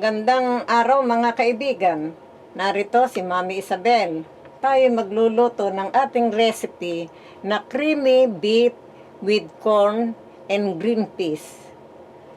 Magandang araw mga kaibigan. Narito si Mommy Isabel. Tayo magluluto ng ating recipe na creamy beef with corn and green peas.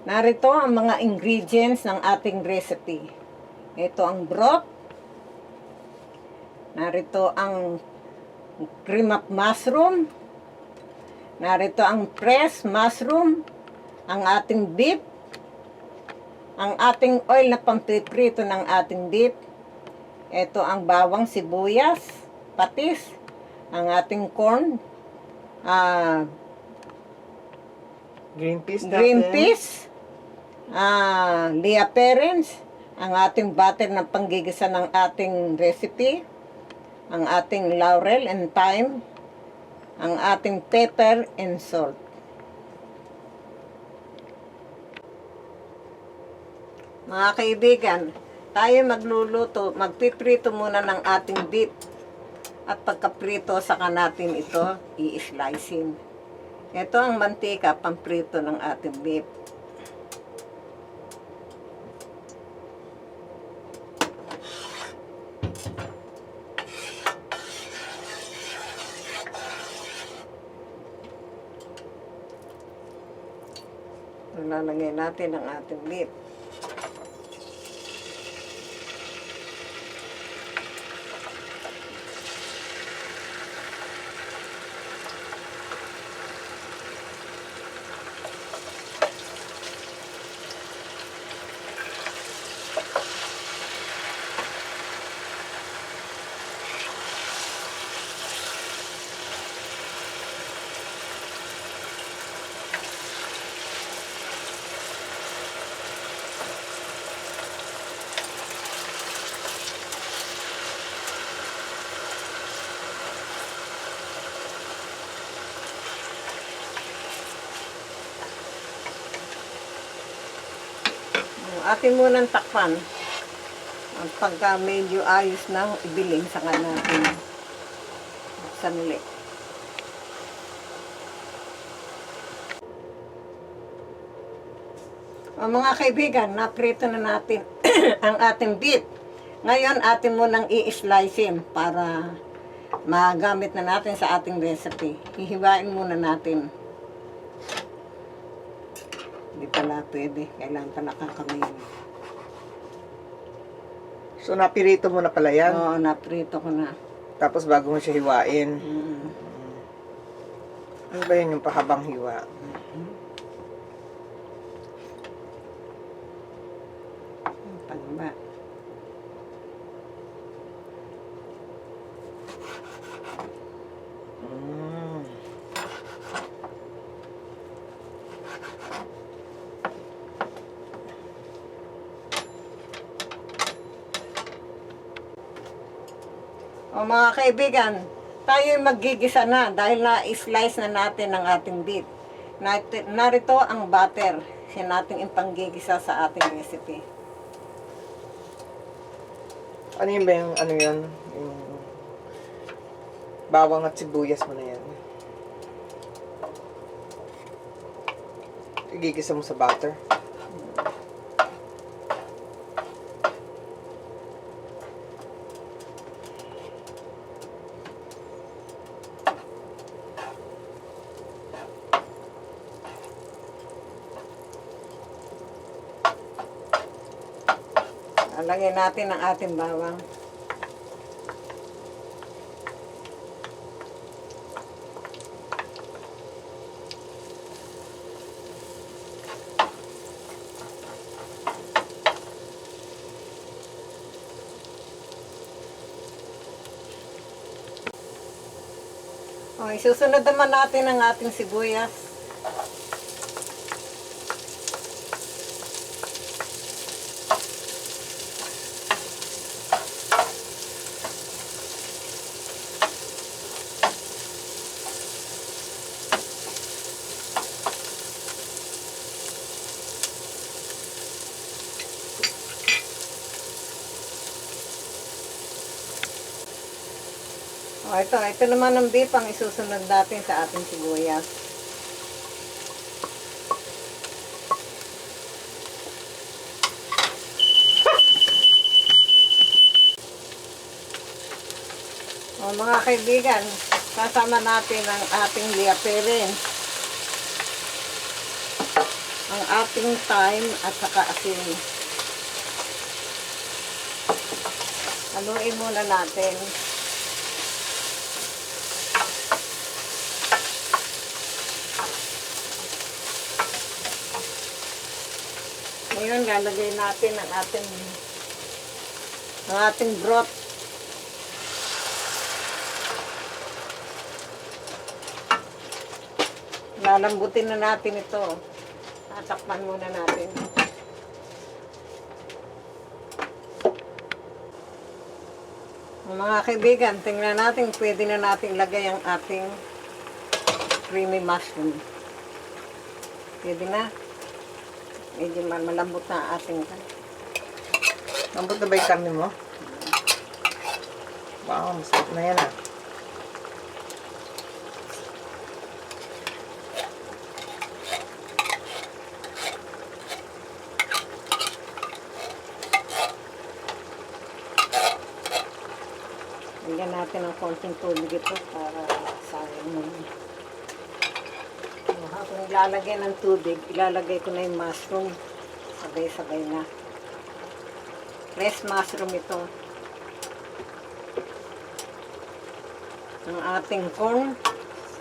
Narito ang mga ingredients ng ating recipe. Ito ang broth. Narito ang cream of mushroom. Narito ang fresh mushroom. Ang ating beef. Ang ating oil na pampiprito ng ating beef. Ito ang bawang, sibuyas, patis. Ang ating corn. Green peas natin. Green peas. Leah parents. Ang ating butter na panggigisa ng ating recipe. Ang ating laurel and thyme. Ang ating pepper and salt. Mga kaibigan, tayo magluluto, magpiprito muna ng ating beef. At pagkaprito, saka natin ito i-slicing. Ito ang mantika, pamprito ng ating beef. Lalagay natin ang ating beef. Atin munang takpan. At pagka medyo ayos na, ibiling saka natin buksan ulit. Mga kaibigan, naprito na natin ang ating beef. Ngayon, atin munang i-slicing para magamit na natin sa ating recipe. Hihiwain muna natin. Hindi pala pwede. Kailangan pala kakamayin. So, napirito mo na pala yan? Oo, naprito ko na. Tapos, bago mo siya hiwain. Ano ba yun yung pahabang hiwa? Pagba. O mga kaibigan, tayo maggigisa na dahil na-slice na natin ang ating beef. Narito ang butter. Siya natin ipanggigisa sa ating recipe. Ano yun ba yung, ano yun? Yung bawang at sibuyas mo na yan. Igigisa mo sa butter. Lagyan natin ang ating bawang. O, isusunod naman natin ang ating sibuyas. O, ito naman ang beef ang isusunod natin sa ating sibuyas. Mga kaibigan, kasama natin ang ating liaperin, ang ating thyme at saka asin. Haluin muna natin. Ngayon, lalagay natin ang ating broth. Lalambutin na natin ito. Tatakpan muna natin. Mga kaibigan, tingnan natin, pwede na natin lagay ang ating creamy mushroom. Pwede na. Medyo malambot na ang ating. Lambot na ba yung karne mo? Wow, masarap na yan ah. Lagyan natin ng konting tubig ito para sayang mo. Habang ilalagay ng tubig, ilalagay ko na yung mushroom. Sabay-sabay na. Fresh mushroom ito. Ang ating corn,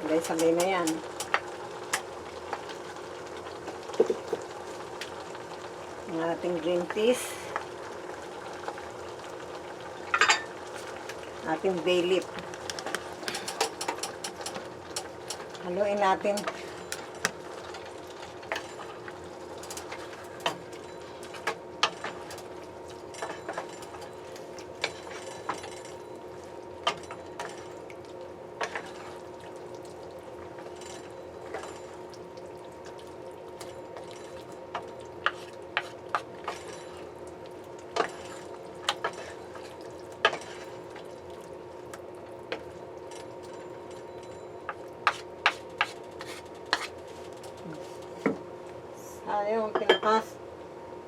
sabay-sabay na yan. Ang ating green peas. Ating bay leaf. Haluin natin.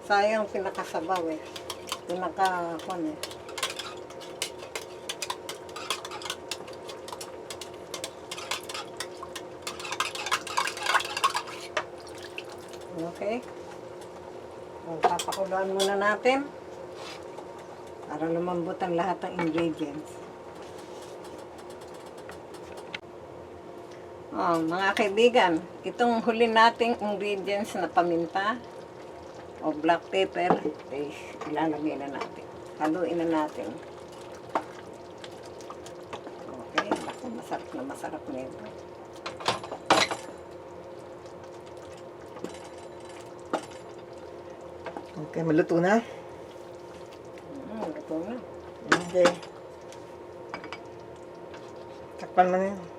Sayang pinakasabaw eh. Pinakakon eh. Okay. Papakuluan muna natin para lumambot ang lahat ng ingredients. Oh, mga kaibigan, itong huli nating ingredients na paminta o black pepper, eh, ilalagay na natin. Haluin na natin. Okay, ako, masarap na ito. Okay, maluto na? Luto na. Okay. Takpan mo na yun.